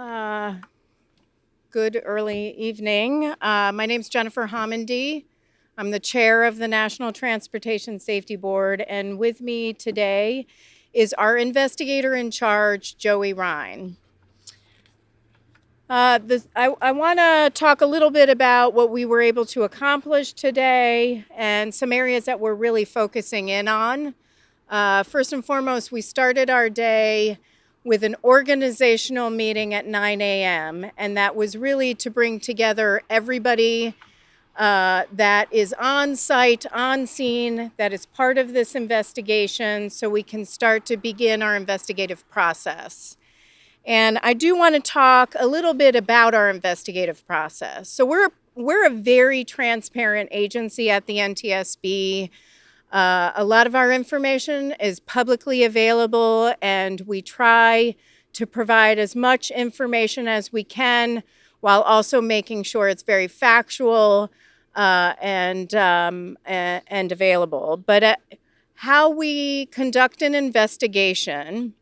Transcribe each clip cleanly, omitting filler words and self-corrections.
Uh, Good early evening. My name is Jennifer Homendy. I'm the chair of the National Transportation Safety Board, and with me today is our investigator in charge, Joey Ryan. I want to talk a little bit about what we were able to accomplish today and some areas that we're really focusing in on. First and foremost, we started our day with an organizational meeting at 9 a.m. and that was really to bring together everybody that is on site, on scene, that is part of this investigation, so we can start to begin our investigative process. And I do want to talk a little bit about our investigative process. So we're a very transparent agency at the NTSB. A lot of our information is publicly available, and we try to provide as much information as we can while also making sure it's very factual and available. But how we conduct an investigation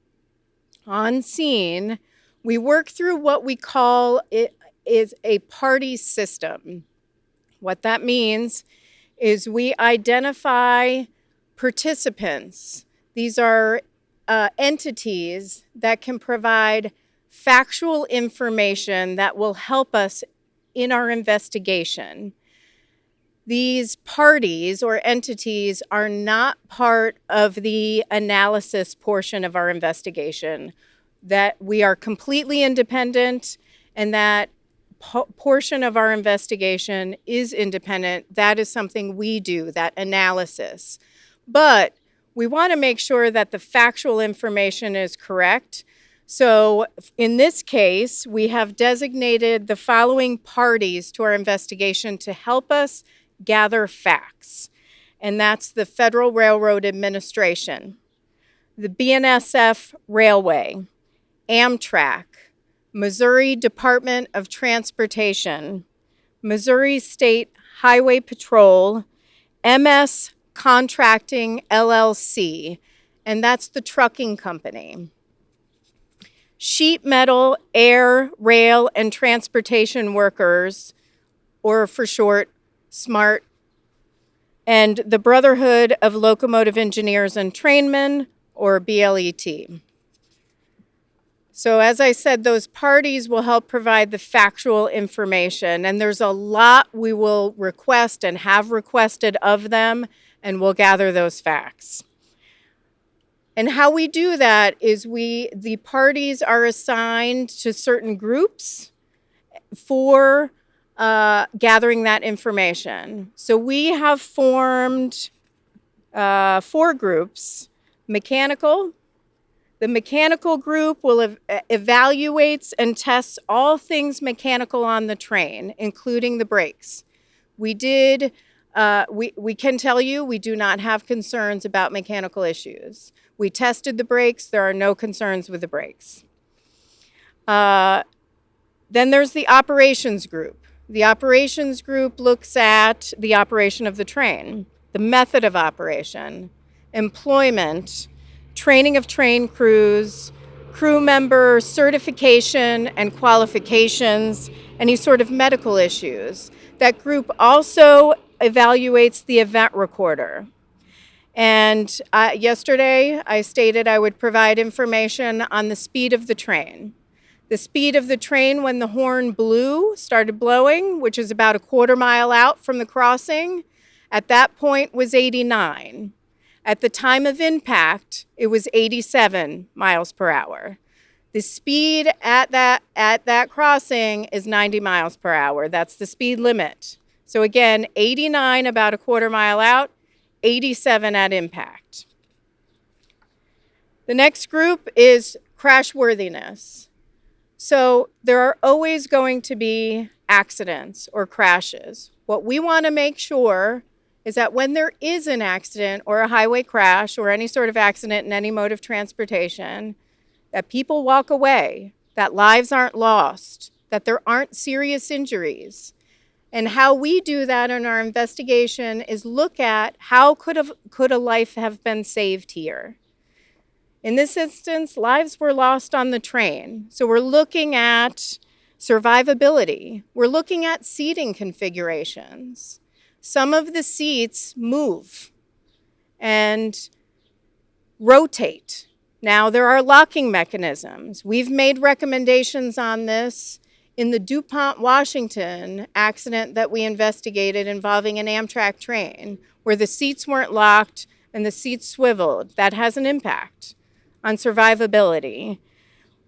on scene, we work through what we call it is a party system. What that means is we identify participants. These are entities that can provide factual information that will help us in our investigation. These parties or entities are not part of the analysis portion of our investigation, that we are completely independent and that portion of our investigation is independent. That is something we do, that analysis. But we want to make sure that the factual information is correct. So in this case, we have designated the following parties to our investigation to help us gather facts. And that's the Federal Railroad Administration, the BNSF Railway, Amtrak, Missouri Department of Transportation, Missouri State Highway Patrol, MS Contracting LLC, and that's the trucking company. Sheet metal, air, rail, and transportation workers, or for short, SMART, and the Brotherhood of Locomotive Engineers and Trainmen, or BLET. So as I said, those parties will help provide the factual information, and there's a lot we will request and have requested of them, and we'll gather those facts. And how we do that is the parties are assigned to certain groups for gathering that information. So we have formed 4 groups. Mechanical. The mechanical group will evaluates and tests all things mechanical on the train, including the brakes. We can tell you we do not have concerns about mechanical issues. We tested the brakes. There are no concerns with the brakes. Then there's the operations group. The operations group looks at the operation of the train, the method of operation, employment, training of train crews, crew member certification and qualifications, any sort of medical issues. That group also evaluates the event recorder. And yesterday I stated I would provide information on the speed of the train. The speed of the train when the horn started blowing, which is about a quarter mile out from the crossing, at that point was 89. At the time of impact, it was 87 miles per hour. The speed at that crossing is 90 miles per hour. That's the speed limit. So again, 89 about a quarter mile out, 87 at impact. The next group is crashworthiness. So there are always going to be accidents or crashes. What we want to make sure is that when there is an accident or a highway crash or any sort of accident in any mode of transportation, that people walk away, that lives aren't lost, that there aren't serious injuries. And how we do that in our investigation is look at how could a life have been saved here. In this instance, lives were lost on the train. So we're looking at survivability. We're looking at seating configurations. Some of the seats move and rotate. Now, there are locking mechanisms. We've made recommendations on this in the DuPont, Washington accident that we investigated involving an Amtrak train, where the seats weren't locked and the seats swiveled. That has an impact on survivability.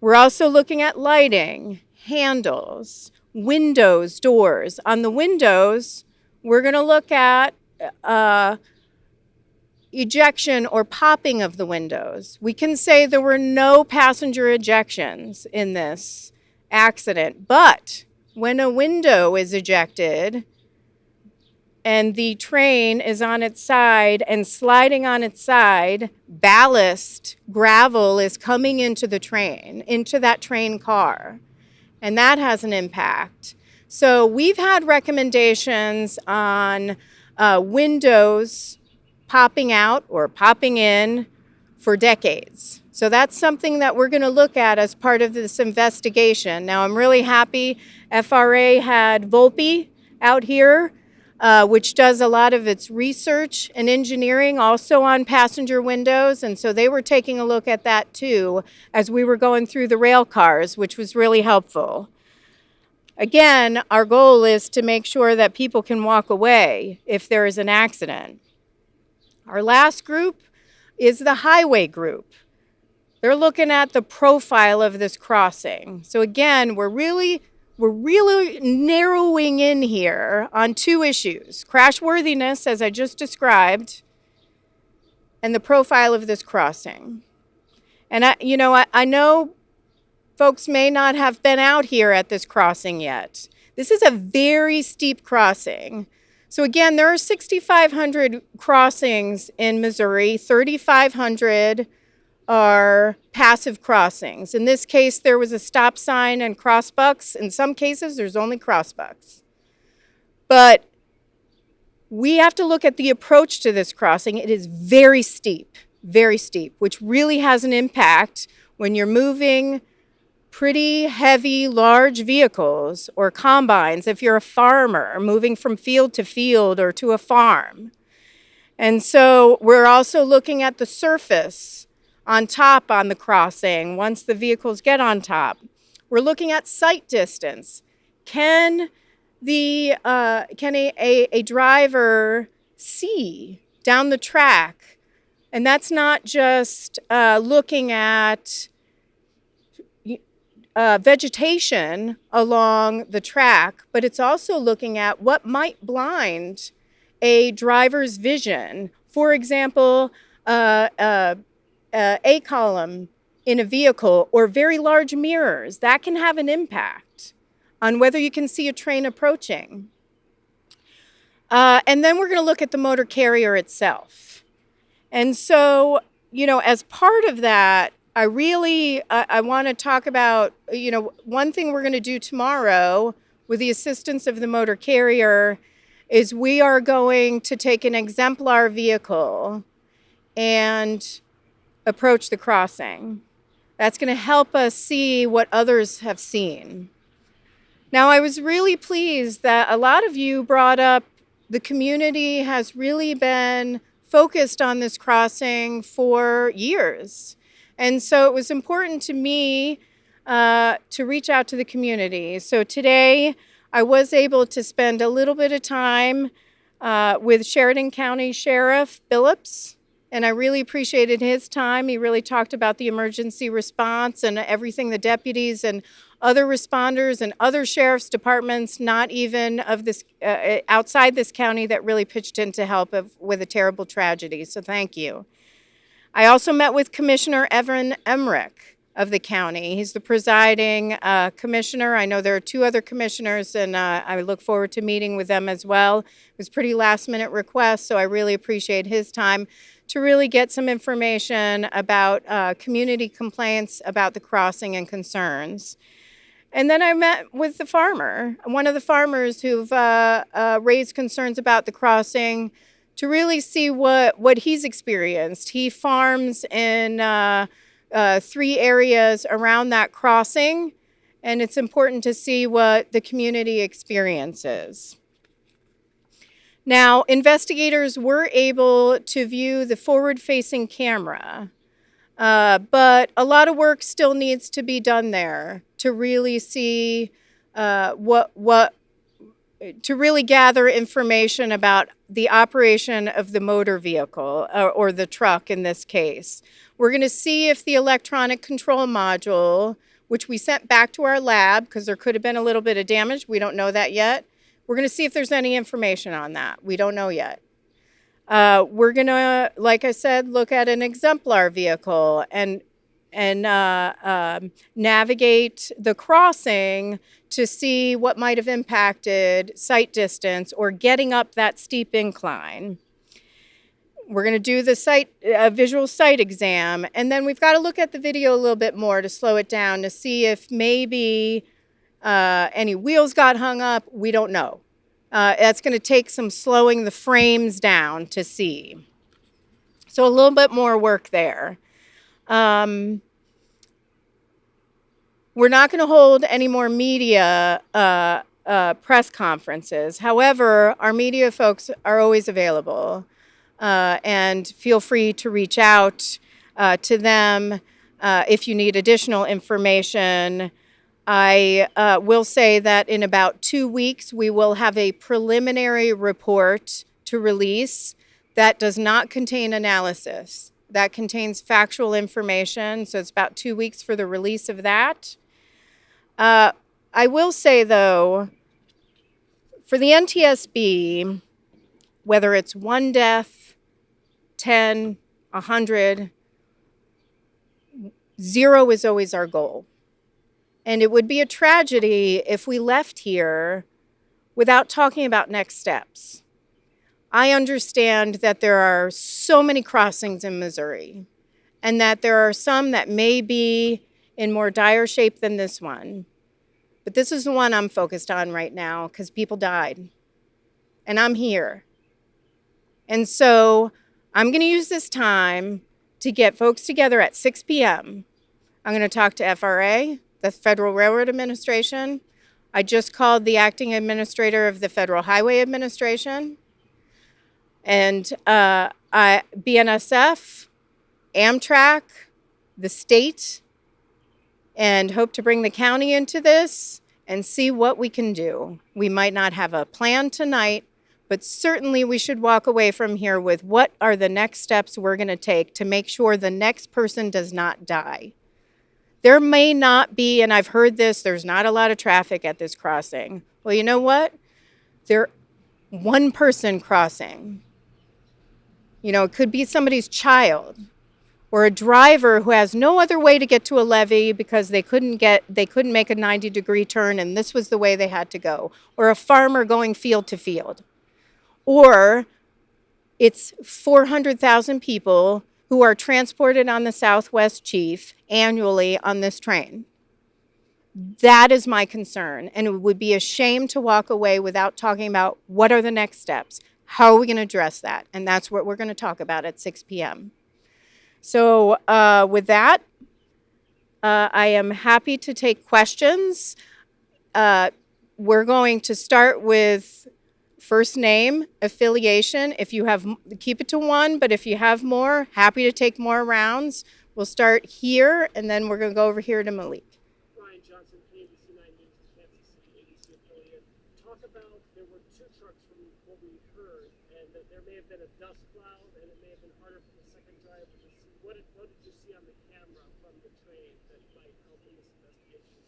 We're also looking at lighting, handles, windows, doors. On the windows, we're going to look at ejection or popping of the windows. We can say there were no passenger ejections in this accident, but when a window is ejected and the train is on its side and sliding on its side, ballast, gravel is coming into the train, into that train car, and that has an impact. So we've had recommendations on windows popping out or popping in for decades. So that's something that we're going to look at as part of this investigation. Now, I'm really happy FRA had Volpe out here, which does a lot of its research and engineering also on passenger windows. And so they were taking a look at that too as we were going through the rail cars, which was really helpful. Again, our goal is to make sure that people can walk away if there is an accident. Our last group is the highway group. They're looking at the profile of this crossing. So again, we're really narrowing in here on two issues: crashworthiness, as I just described, and the profile of this crossing. And I know folks may not have been out here at this crossing yet. This is a very steep crossing. So again, there are 6,500 crossings in Missouri. 3,500 are passive crossings. In this case, there was a stop sign and crossbucks. In some cases, there's only crossbucks. But we have to look at the approach to this crossing. It is very steep, which really has an impact when you're moving pretty heavy, large vehicles or combines if you're a farmer moving from field to field or to a farm. And so we're also looking at the surface on top on the crossing once the vehicles get on top. We're looking at sight distance. Can a driver see down the track? And that's not just looking at vegetation along the track, but it's also looking at what might blind a driver's vision. For example, a column in a vehicle or very large mirrors. That can have an impact on whether you can see a train approaching. And then we're going to look at the motor carrier itself. And so, as part of that, I want to talk about, one thing we're going to do tomorrow with the assistance of the motor carrier is we are going to take an exemplar vehicle and approach the crossing. That's going to help us see what others have seen. Now, I was really pleased that a lot of you brought up the community has really been focused on this crossing for years. And so it was important to me to reach out to the community. So today I was able to spend a little bit of time with Sheridan County Sheriff Billups, and I really appreciated his time. He really talked about the emergency response and everything the deputies and other responders and other sheriff's departments, not even of this outside this county, that really pitched in to help with a terrible tragedy. So thank you. I also met with Commissioner Evan Emmerich of the county. He's the presiding commissioner. I know there are two other commissioners, and I look forward to meeting with them as well. It was a pretty last-minute request, so I really appreciate his time to really get some information about community complaints about the crossing and concerns. And then I met with the farmer, one of the farmers who've raised concerns about the crossing, to really see what he's experienced. He farms in 3 areas around that crossing, and it's important to see what the community experiences. Now, investigators were able to view the forward-facing camera, but a lot of work still needs to be done there to really see to really gather information about the operation of the motor vehicle, or the truck in this case. We're going to see if the electronic control module, which we sent back to our lab because there could have been a little bit of damage, we don't know that yet. We're going to see if there's any information on that. We don't know yet. We're going to, like I said, look at an exemplar vehicle and navigate the crossing to see what might have impacted sight distance or getting up that steep incline. We're going to do the visual sight exam, and then we've got to look at the video a little bit more to slow it down to see if maybe any wheels got hung up. We don't know. That's going to take some slowing the frames down to see. So a little bit more work there. We're not going to hold any more media press conferences. However, our media folks are always available, and feel free to reach out to them if you need additional information. I will say that in about 2 weeks, we will have a preliminary report to release that does not contain analysis. That contains factual information, so it's about 2 weeks for the release of that. I will say, though, for the NTSB, whether it's 1 death, 10, 100, 0 is always our goal. And it would be a tragedy if we left here without talking about next steps. I understand that there are so many crossings in Missouri, and that there are some that may be in more dire shape than this one. But this is the one I'm focused on right now because people died, and I'm here. And so I'm going to use this time to get folks together at 6 p.m. I'm going to talk to FRA, the Federal Railroad Administration. I just called the acting administrator of the Federal Highway Administration, and BNSF, Amtrak, the state, and hope to bring the county into this and see what we can do. We might not have a plan tonight, but certainly we should walk away from here with what are the next steps we're going to take to make sure the next person does not die. There may not be, and I've heard this, there's not a lot of traffic at this crossing. Well, you know what? There's 1 person crossing. You know, it could be somebody's child, or a driver who has no other way to get to a levee because they couldn't make a 90-degree turn and this was the way they had to go, or a farmer going field to field. Or it's 400,000 people who are transported on the Southwest Chief annually on this train. That is my concern, and it would be a shame to walk away without talking about what are the next steps. How are we going to address that? And that's what we're going to talk about at 6 p.m. So with that, I am happy to take questions. We're going to start with first name, affiliation. If you have, keep it to 1, but if you have more, happy to take more rounds. We'll start here, and then we're going to go over here to Malik. Brian Johnson, ABC 9 News, Kansas City, ABC affiliate. Talk about, there were 2 trucks from what we heard, and that there may have been a dust cloud, and it may have been harder for the second driver to see. What did you see on the camera from the train that might help in this investigation?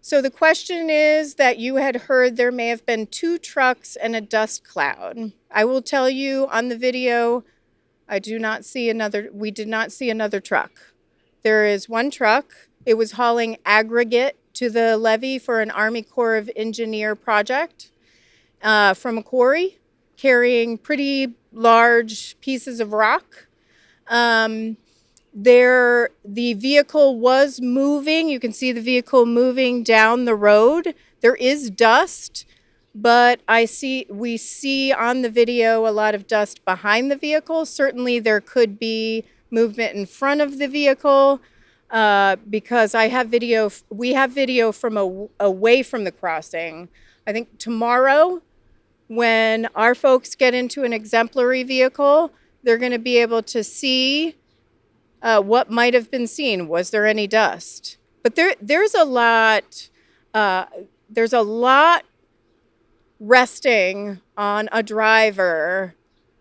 So the question is that you had heard there may have been 2 trucks and a dust cloud. I will tell you on the video, we did not see another truck. There is 1 truck. It was hauling aggregate to the levee for an Army Corps of Engineer project from a quarry, carrying pretty large pieces of rock. The vehicle was moving. You can see the vehicle moving down the road. There is dust. but we see on the video a lot of dust behind the vehicle. Certainly there could be movement in front of the vehicle, because we have video from away from the crossing. I think tomorrow, when our folks get into an exemplary vehicle, they're going to be able to see what might have been seen. Was there any dust? But there's a lot. There's a lot resting on a driver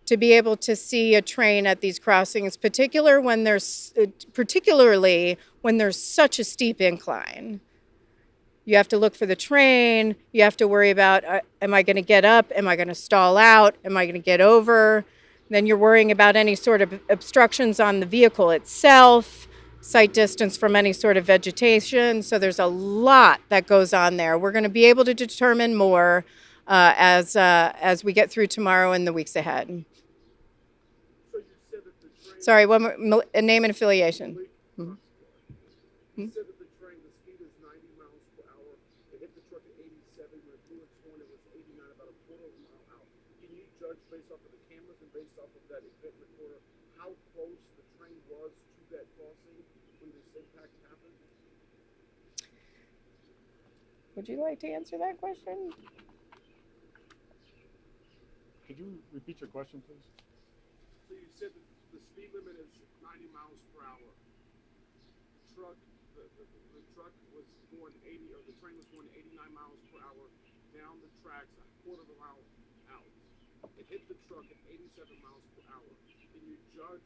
to be able to see a train at these crossings, particularly when there's such a steep incline. You have to look for the train. You have to worry about, am I going to get up? Am I going to stall out? Am I going to get over? Then you're worrying about any sort of obstructions on the vehicle itself, sight distance from any sort of vegetation. So there's a lot that goes on there. We're going to be able to determine more as we get through tomorrow and the weeks ahead. So you said that the train. Sorry, one more, name and affiliation. You said that the train, the speed is 90 miles per hour. It hit the truck at 87. When it flew its horn, it was 89, about a quarter of a mile out. Can you judge based off of the cameras and based off of that event recorder how close the train was to that crossing when this impact happened? Would you like to answer that question? Could you repeat your question, please? So you said that the speed limit is 90 miles per hour. The truck was going 80, or the train was going 89 miles per hour down the tracks a quarter of a mile out. It hit the truck at 87 miles per hour. Can you judge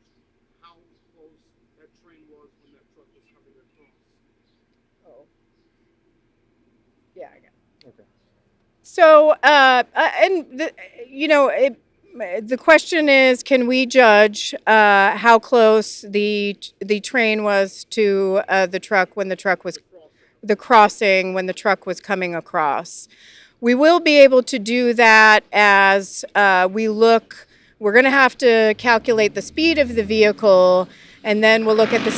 how close that train was when that truck was coming across? Oh. Yeah, I got it. Okay. So, the question is, can we judge how close the train was to the truck when the truck was the crossing when the truck was coming across? We will be able to do that as we look. We're going to have to calculate the speed of the vehicle, and then we'll look at the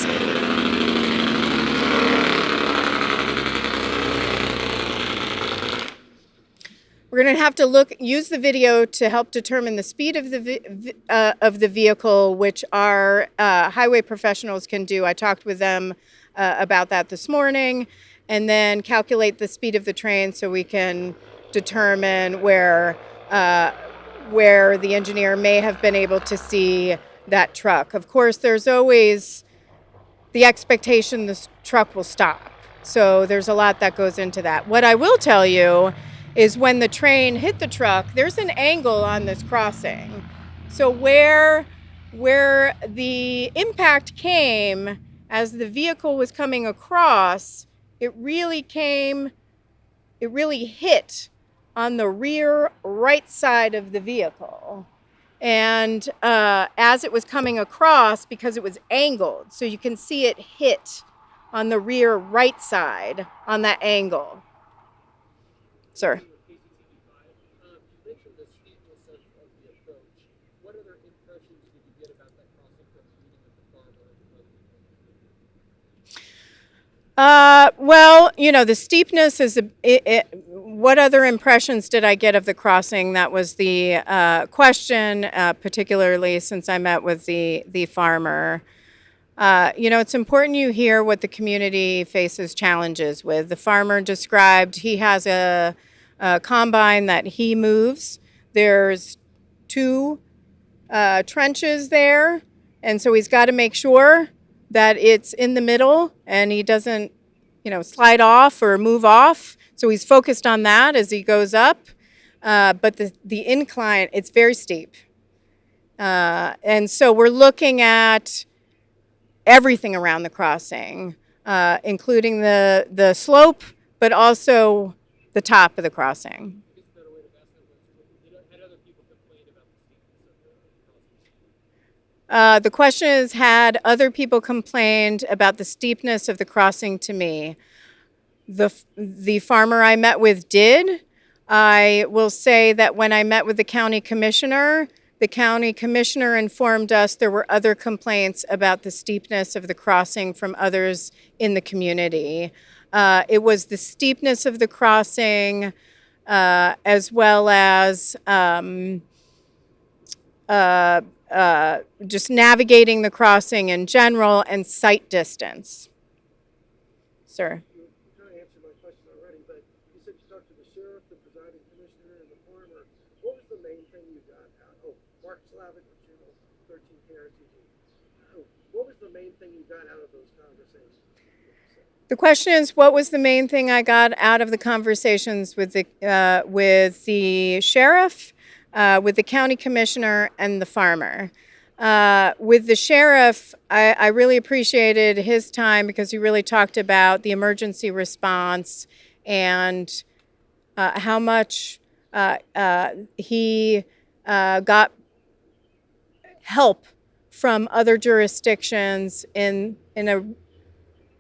We're going to have to use the video to help determine the speed of the vehicle, which our highway professionals can do. I talked with them about that this morning, and then calculate the speed of the train so we can determine where the engineer may have been able to see that truck. Of course, there's always the expectation this truck will stop. So there's a lot that goes into that. What I will tell you is when the train hit the truck, there's an angle on this crossing. So where the impact came as the vehicle was coming across, it really hit on the rear right side of the vehicle. And as it was coming across, because it was angled, so you can see it hit on the rear right side on that angle. Sir. You mentioned the steepness of the approach. What other impressions did you get about that crossing from meeting with the farmer and Well, the steepness is what other impressions did I get of the crossing? That was the question, particularly since I met with the farmer. It's important you hear what the community faces challenges with. The farmer described he has a combine that he moves. There's 2 trenches there, and so he's got to make sure that it's in the middle and he doesn't, slide off or move off. So he's focused on that as he goes up. But the incline, it's very steep. And so we're looking at everything around the crossing, including the slope, but also the top of the crossing. The question is, had other people complained about the steepness of the crossing to me? The farmer I met with did. I will say that when I met with the county commissioner informed us there were other complaints about the steepness of the crossing from others in the community. It was the steepness of the crossing as well as just navigating the crossing in general and sight distance. Sir. You kind of answered my question already, but you said you talked to the sheriff, the presiding commissioner, and the farmer. What was the main thing you got out? Oh, Mark Slavic, which you know, 13K RTG. Oh, what was the main thing you got out of those conversations? The question is, what was the main thing I got out of the conversations with the sheriff, with the county commissioner, and the farmer? With the sheriff, I really appreciated his time because he really talked about the emergency response and how much he got help from other jurisdictions in a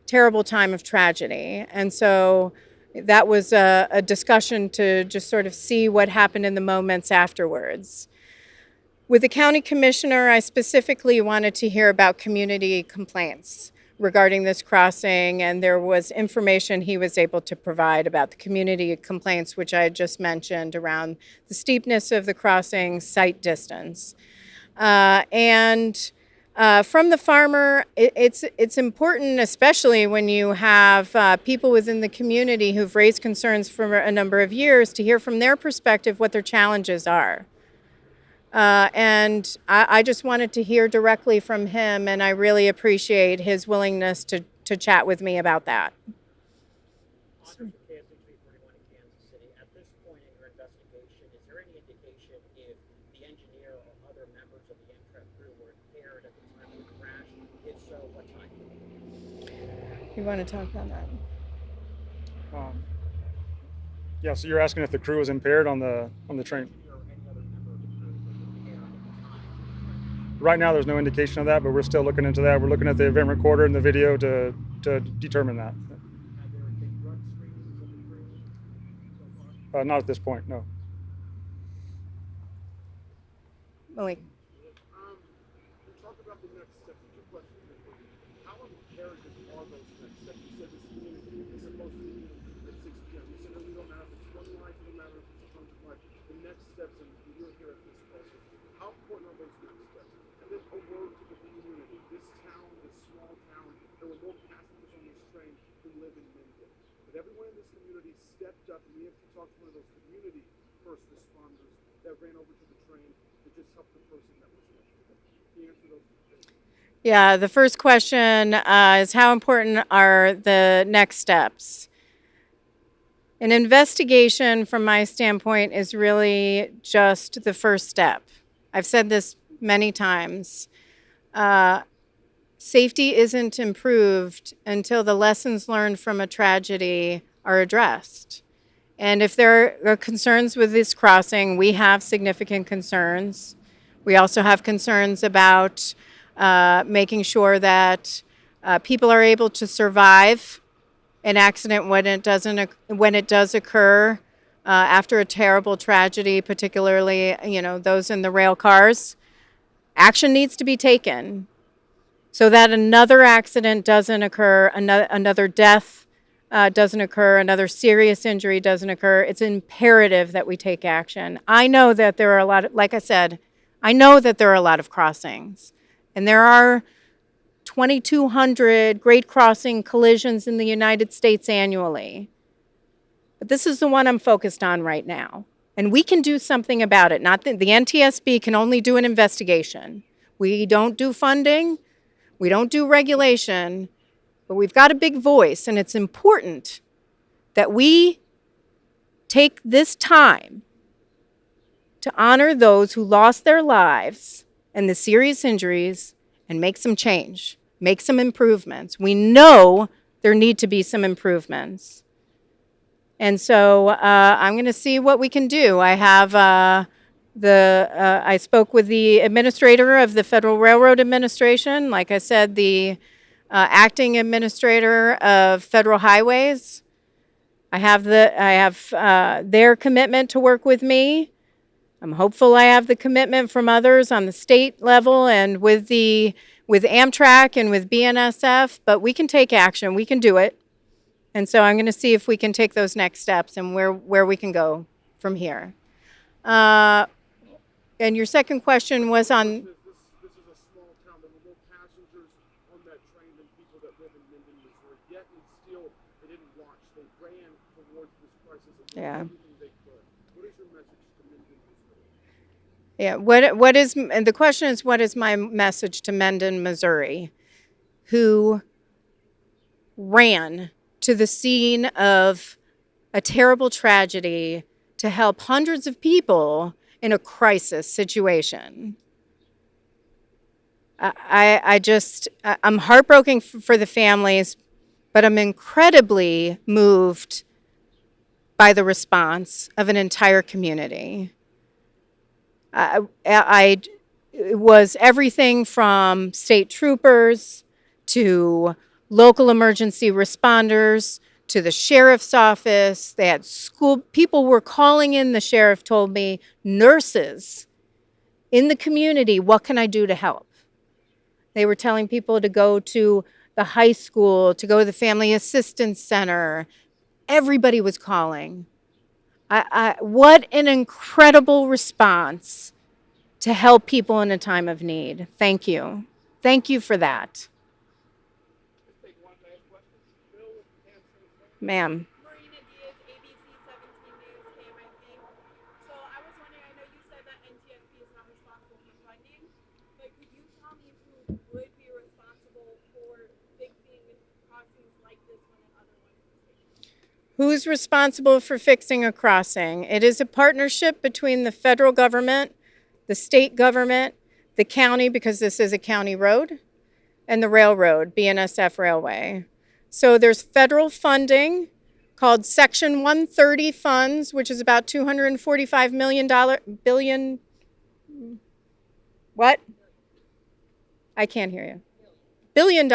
terrible time of tragedy. And so that was a discussion to just sort of see what happened in the moments afterwards. With the county commissioner, I specifically wanted to hear about community complaints regarding this crossing, and there was information he was able to provide about the community complaints, which I had just mentioned, around the steepness of the crossing, sight distance. From the farmer, it's important, especially when you have people within the community who've raised concerns for a number of years, to hear from their perspective what their challenges are. I just wanted to hear directly from him, and I really appreciate his willingness to chat with me about that. Honors of KSH 341 in Kansas City. At this point in your investigation, is there any indication if the engineer or other members of the Amtrak crew were impaired at the time of the crash? If so, what time? You want to talk about that? Yeah, so you're asking if the crew was impaired on the train. Or any other member of the crew was impaired at the time? Right now, there's no indication of that, but we're still looking into that. We're looking at the event recorder and the video to determine that. Have there been drug screenings of the crew so far? Not at this point, no. Malik. You talked about the next steps. Two questions. How imperative are those next steps? You said this community is supposed to be at 6 p.m. You said it really don't matter if it's 20 lines, it don't matter if it's 100 lines. The next steps, and you're here at this question. How important are those next steps? And then a word to the community. This town, this small town, there were more passengers on this train who live in Mendon. But everyone in this community stepped up, and we have to talk to one of those community first responders that ran over to the train to just help the person that was there. Can you answer those two things? Yeah, the first question is, how important are the next steps? An investigation, from my standpoint, is really just the first step. I've said this many times. Safety isn't improved until the lessons learned from a tragedy are addressed. And if there are concerns with this crossing, we have significant concerns. We also have concerns about making sure that people are able to survive an accident when it does occur after a terrible tragedy, particularly those in the rail cars. Action needs to be taken so that another accident doesn't occur, another death doesn't occur, another serious injury doesn't occur. It's imperative that we take action. I know that there are a lot of, like I said, I know that there are a lot of crossings, and there are 2,200 grade crossing collisions in the United States annually. But this is the one I'm focused on right now. And we can do something about it. Not the NTSB can only do an investigation. We don't do funding, we don't do regulation, but we've got a big voice, and it's important that we take this time to honor those who lost their lives and the serious injuries and make some change, make some improvements. We know there need to be some improvements. And so I'm going to see what we can do. I have I spoke with the administrator of the Federal Railroad Administration. Like I said, the acting administrator of Federal Highways. I have their commitment to work with me. I'm hopeful I have the commitment from others on the state level and with Amtrak and with BNSF, but we can take action. We can do it. And so I'm going to see if we can take those next steps and where we can go. from here. And your second question was on. This is a small town. There were more passengers on that train than people that live in Mendon, Missouri. Yet and still, they didn't watch. They ran towards this crisis and did everything they could. What is your message to Mendon, Missouri? Yeah. What is, and the question is, what is my message to Mendon, Missouri, who ran to the scene of a terrible tragedy to help hundreds of people in a crisis situation? I'm heartbroken for the families, but I'm incredibly moved by the response of an entire community. It was everything from state troopers to local emergency responders to the sheriff's office. They had school, people were calling in, the sheriff told me, nurses in the community, what can I do to help? They were telling people to go to the high school, to go to the Family Assistance Center. Everybody was calling. What an incredible response to help people in a time of need. Thank you. Thank you for that. Let's take one last question. Bill with Kansas City. Ma'am. Marina Diaz, ABC 17 News, KMIC. So I was wondering, I know you said that NTSB is not responsible for funding, but could you tell me who would be responsible for fixing crossings like this one and other ones in the state? Who's responsible for fixing a crossing? It is a partnership between the federal government, the state government, the county, because this is a county road, and the railroad, BNSF Railway. So there's federal funding called Section 130 funds, which is about $245 billion. What? I can't hear you. $1 billion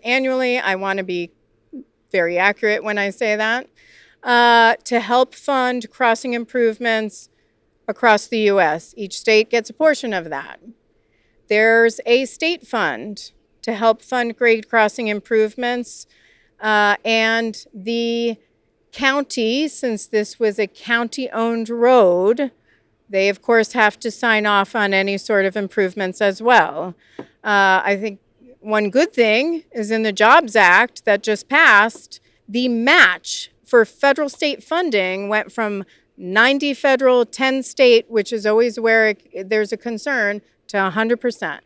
annually. I want to be very accurate when I say that, to help fund crossing improvements across the U.S. Each state gets a portion of that. There's a state fund to help fund grade crossing improvements, and the county, since this was a county-owned road, they of course have to sign off on any sort of improvements as well. I think one good thing is in the Jobs Act that just passed, the match for federal state funding went from 90 federal, 10 state, which is always where there's a concern, to 100%.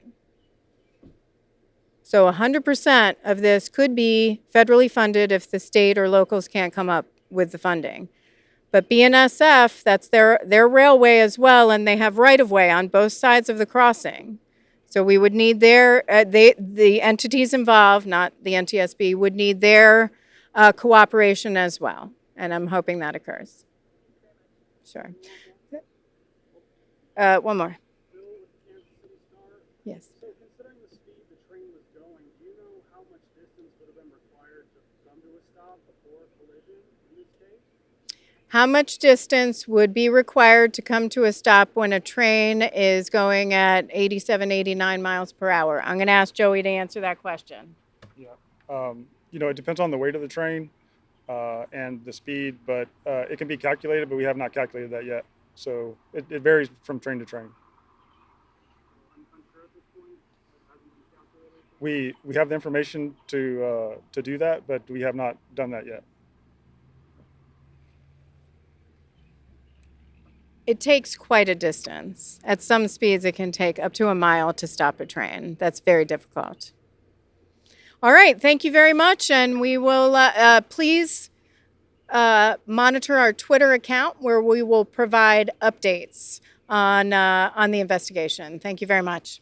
So 100% of this could be federally funded if the state or locals can't come up with the funding. But BNSF, that's their railway as well, and they have right-of-way on both sides of the crossing. So we would need the entities involved, not the NTSB, would need their cooperation as well. And I'm hoping that occurs. Sure. One more. Bill with Kansas City Star. Yes. So considering the speed the train was going, do you know how much distance would have been required to come to a stop before a collision in this case? How much distance would be required to come to a stop when a train is going at 87, 89 miles per hour? I'm going to ask Joey to answer that question. Yeah. It depends on the weight of the train and the speed, but it can be calculated, but we have not calculated that yet. So it varies from train to train. I'm unsure at this point. It hasn't been calculated. We have the information to do that, but we have not done that yet. It takes quite a distance. At some speeds, it can take up to a mile to stop a train. That's very difficult. All right, thank you very much, and we will please monitor our Twitter account where we will provide updates on the investigation. Thank you very much.